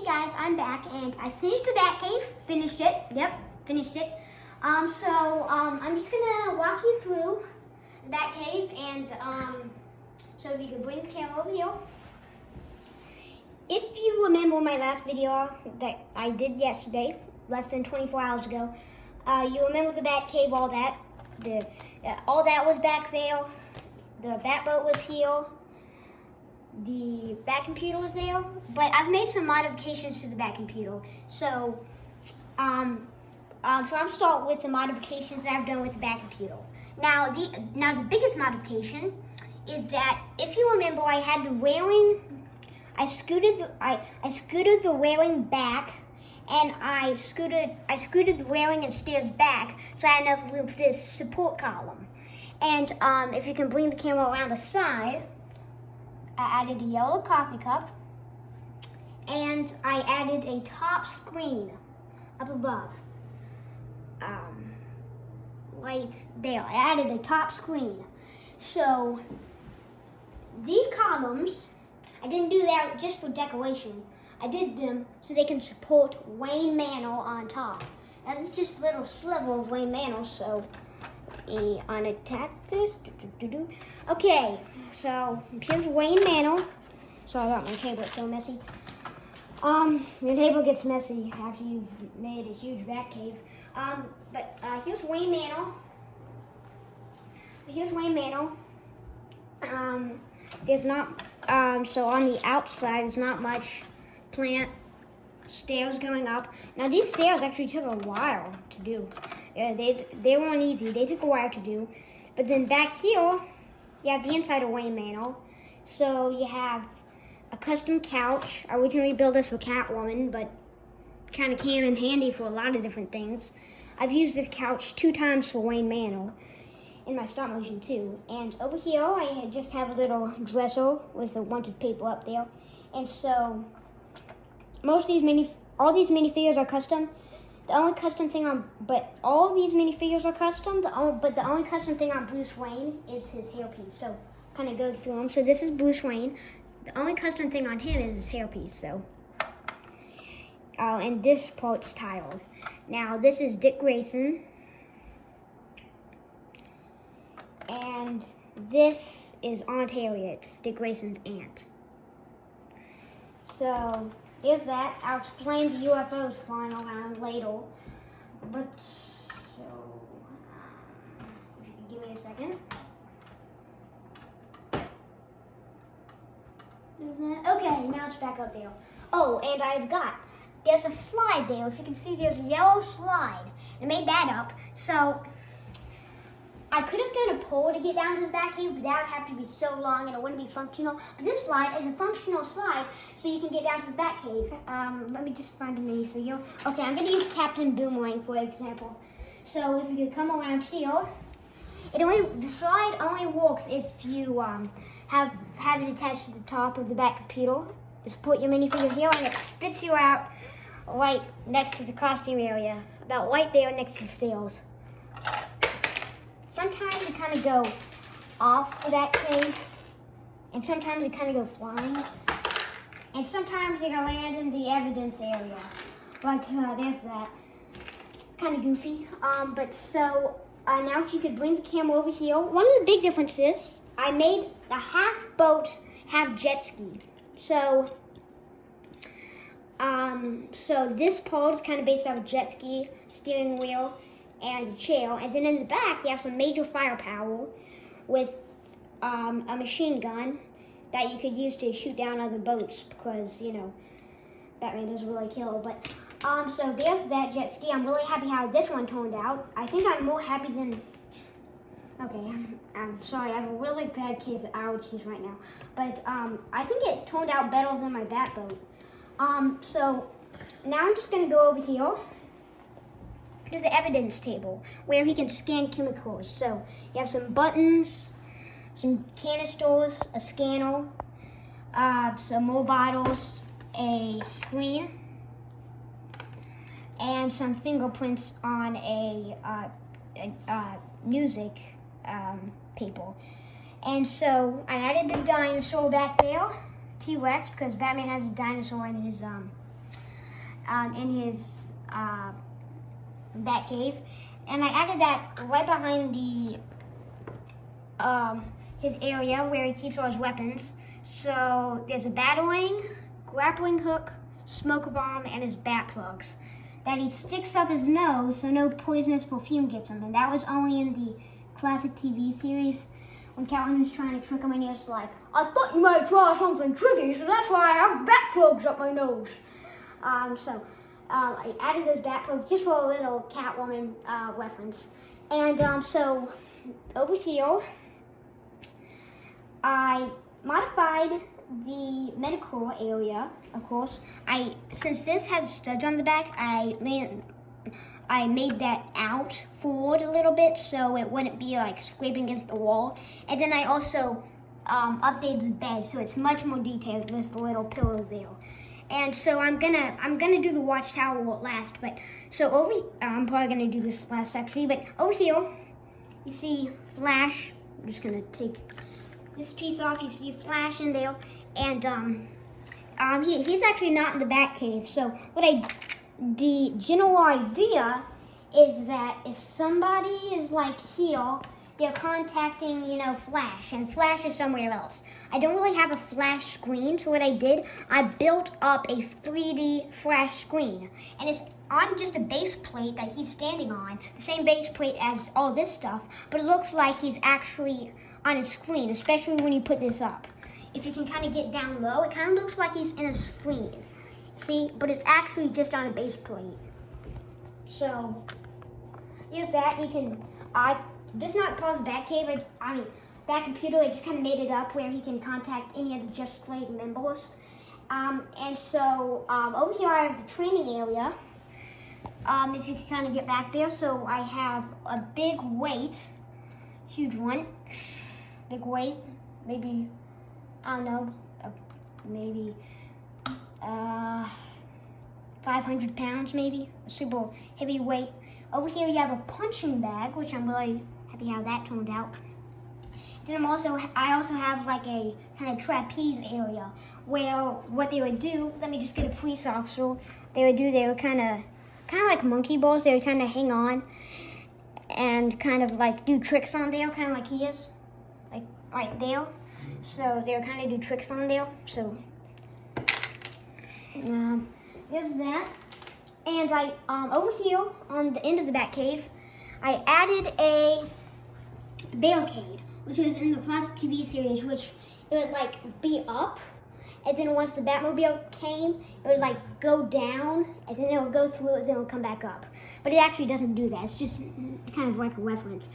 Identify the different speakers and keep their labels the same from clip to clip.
Speaker 1: guys, I'm back and I finished the Batcave. Finished it. Yep, finished it. I'm just gonna walk you through the Batcave and so if you can bring the camera over here. If you remember my last video that I did yesterday, less than 24 hours ago, you remember the Batcave, all that. All that was back there. The Batboat was here. The Bat computer was there, but I've made some modifications to the Bat computer. So, I'm start with the modifications that I've done with the Bat computer. Now the biggest modification is that if you remember, I had the railing. I scooted the railing back, and I scooted the railing and stairs back, so I had enough room for this support column. And if you can bring the camera around the side, I added a yellow coffee cup, and I added a top screen up above. Right there, I added a top screen. So these columns, I didn't do that just for decoration. I did them so they can support Wayne Manor on top. Now this is just a little sliver of Wayne Manor, so unattack this. Okay, so here's Wayne Manor. Sorry about my table, it's so messy. Your table gets messy after you've made a huge bat cave. But here's Wayne Manor. Here's Wayne Manor. There's not, so on the outside, there's not much plant stairs going up. Now these stairs actually took a while to do. They weren't easy. They took a while to do. But then back here, you have the inside of Wayne Manor. So you have a custom couch. I originally built this for Catwoman, but kind of came in handy for a lot of different things. I've used this couch 2 times for Wayne Manor in my stop motion too. And over here, I just have a little dresser with a bunch of paper up there. And so all these minifigures are custom. The only custom thing but all these minifigures are custom. But the only custom thing on Bruce Wayne is his hairpiece. So kind of go through them. So this is Bruce Wayne. The only custom thing on him is his hairpiece. So, and this part's tiled. Now this is Dick Grayson, and this is Aunt Harriet, Dick Grayson's aunt. So there's that. I'll explain the UFOs flying around later. But so, if you can give me a second. Okay, now it's back up there. Oh, and there's a slide there. If you can see, there's a yellow slide. I made that up. So I could have done a pole to get down to the Batcave, but that would have to be so long and it wouldn't be functional. But this slide is a functional slide, so you can get down to the Batcave. Let me just find a minifigure. Okay, I'm going to use Captain Boomerang for example. So if you could come around here, the slide only works if you have it attached to the top of the Bat computer. Just put your minifigure here, and it spits you out right next to the costume area, about right there next to the stairs. Sometimes you kind of go off the Batcave, and sometimes you kind of go flying, and sometimes you can land in the evidence area. But there's that. Kind of goofy. But so now if you could bring the camera over here. One of the big differences, I made a half boat, half jet ski. So this pole is kind of based off a jet ski, steering wheel, and a chair. And then in the back, you have some major firepower with a machine gun that you could use to shoot down other boats because, you know, Batman doesn't really kill. But so there's that jet ski. I'm really happy how this one turned out. I think I'm more happy than. Okay, I'm sorry. I have a really bad case of allergies right now. But I think it turned out better than my Batboat. So now I'm just gonna go over here to the evidence table where he can scan chemicals. So you have some buttons, some canisters, a scanner, some more bottles, a screen, and some fingerprints on a music paper. And so I added the dinosaur back there, T-Rex, because Batman has a dinosaur in his in his Batcave, and I added that right behind the his area where he keeps all his weapons. So there's a battering, grappling hook, smoke bomb, and his bat plugs that he sticks up his nose so no poisonous perfume gets him. And that was only in the classic TV series when Catwoman was trying to trick him, and he was like, "I thought you might try something tricky, so that's why I have bat plugs up my nose." I added those bat plugs just for a little Catwoman reference. And so over here, I modified the medical area, of course. Since this has studs on the back, I made that out forward a little bit so it wouldn't be like scraping against the wall. And then I also updated the bed so it's much more detailed with the little pillows there. And so I'm gonna do the watchtower last, but so I'm probably gonna do this last actually. But over here, you see Flash. I'm just gonna take this piece off. You see Flash in there, and he's actually not in the Batcave. So the general idea is that if somebody is like here, they're contacting, Flash, and Flash is somewhere else. I don't really have a Flash screen, so what I did, I built up a 3D Flash screen, and it's on just a base plate that he's standing on, the same base plate as all this stuff, but it looks like he's actually on a screen, especially when you put this up. If you can kind of get down low, it kind of looks like he's in a screen. See, but it's actually just on a base plate. So, here's that. You can, this is not called the Batcave. That computer, I just kind of made it up where he can contact any of the Just League members. And so, over here I have the training area. If you can kind of get back there. So I have a big weight, huge one, big weight, maybe, I don't know, maybe 500 pounds maybe, a super heavy weight. Over here you have a punching bag, which I'm really happy how that turned out. Then I also have like a kind of trapeze area where what they would do, let me just get a police officer, they would kind of like monkey balls. They would kind of hang on and kind of like do tricks on there, kind of like he is, like right there. So they would kind of do tricks on there. So there's that. And I over here on the end of the Batcave, I added a barricade, which was in the classic TV series, which it would like be up, and then once the Batmobile came, it would like go down, and then it would go through it, then it would come back up. But it actually doesn't do that. It's just kind of like a reference.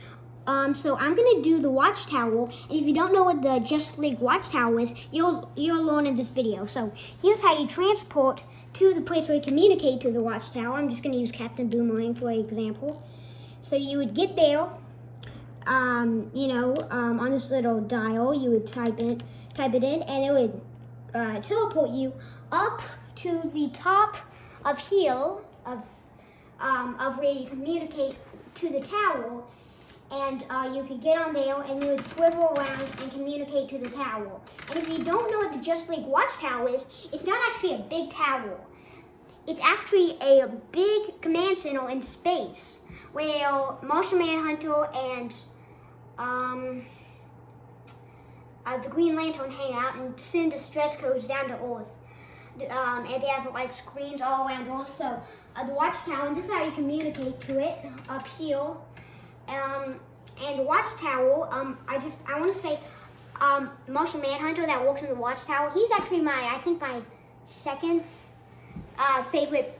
Speaker 1: So I'm gonna do the Watchtower, and if you don't know what the Justice League Watchtower is, you'll learn in this video. So here's how you transport to the place where you communicate to the Watchtower. I'm just gonna use Captain Boomerang for an example. So you would get there, on this little dial, you would type it in, and it would teleport you up to the top of hill of where you communicate to the tower, and you could get on there and you would swivel around and communicate to the tower. And if you don't know what the Justice League Watchtower is, it's not actually a big tower. It's actually a big command center in space where Martian Manhunter and the Green Lantern hang out and send distress codes down to Earth. And they have like screens all around Earth. So the Watchtower, and this is how you communicate to it up here. And the Watchtower, I want to say, Martian Manhunter that works in the Watchtower, he's actually my second favorite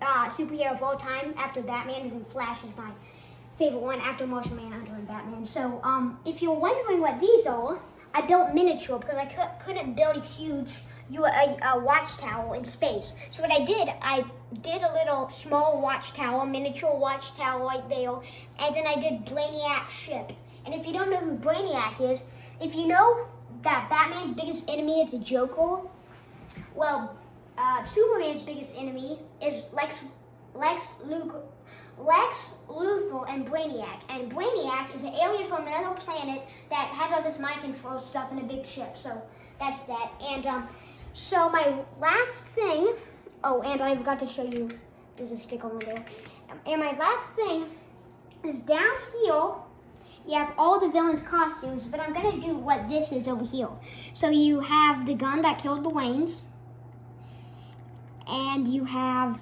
Speaker 1: superhero of all time after Batman, and then Flash is my favorite one after Martian Manhunter and Batman. So if you're wondering what these are, I built miniature because I couldn't build a huge watchtower in space. So what I did a little small watchtower, miniature watchtower right there, and then I did Brainiac's ship. And if you don't know who Brainiac is, if you know that Batman's biggest enemy is the Joker, well, Superman's biggest enemy is Lex Luthor and Brainiac. And Brainiac is an alien from another planet that has all this mind control stuff in a big ship. So that's that. And so my last thing Oh, and I forgot to show you, there's a stick on there. And my last thing is down here, you have all the villains' costumes, but I'm gonna do what this is over here. So you have the gun that killed the Waynes, and you have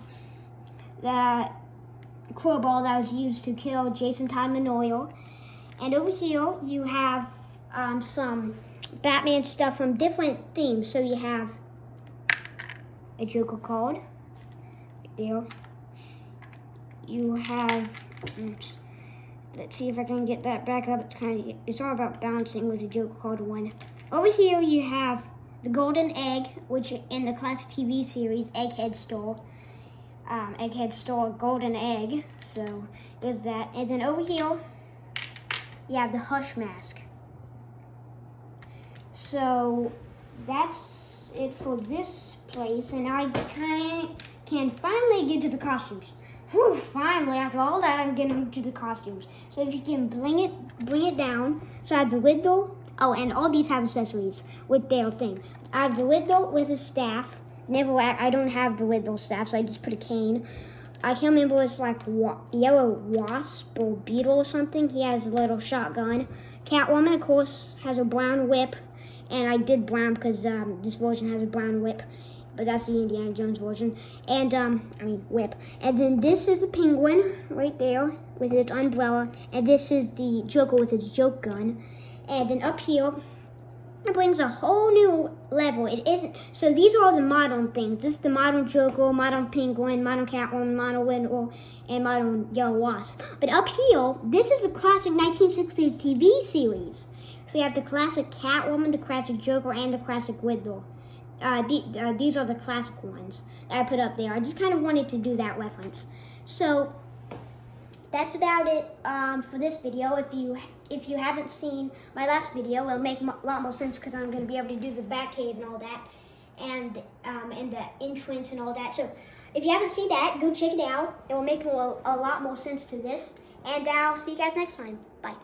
Speaker 1: the crowbar that was used to kill Jason Todd Manoyle. And over here, you have some Batman stuff from different themes. So you have a Joker card, right there. You have, oops, let's see if I can get that back up. It's all about bouncing with the Joker card one. Over here, you have the Golden Egg, which in the classic TV series, Egghead stole. Egghead stole a golden egg, so there's that. And then over here, you have the Hush mask. So that's it for this place, and I can finally get to the costumes. Whew, finally, after all that, I'm getting to the costumes. So if you can bring it down. So I have the Riddler. Oh, and all these have accessories with their thing. I have the Riddler with his staff. I don't have the Riddler staff, so I just put a cane. I can't remember, it's like yellow wasp or beetle or something. He has a little shotgun. Catwoman, of course, has a brown whip. And I did brown because this version has a brown whip. But that's the Indiana Jones version. And, whip. And then this is the Penguin right there with its umbrella. And this is the Joker with his joke gun. And then up here, it brings a whole new level. It isn't, so these are all the modern things. This is the modern Joker, modern Penguin, modern Catwoman, modern Riddler, and modern Yellow Wasp. But up here, this is a classic 1960s TV series. So you have the classic Catwoman, the classic Joker, and the classic Riddler. These are the classic ones that I put up there. I just kind of wanted to do that reference. So that's about it for this video. If you haven't seen my last video, it'll make a lot more sense because I'm going to be able to do the Batcave and all that, and the entrance and all that. So if you haven't seen that, go check it out. It will make a lot more sense to this. And I'll see you guys next time. Bye.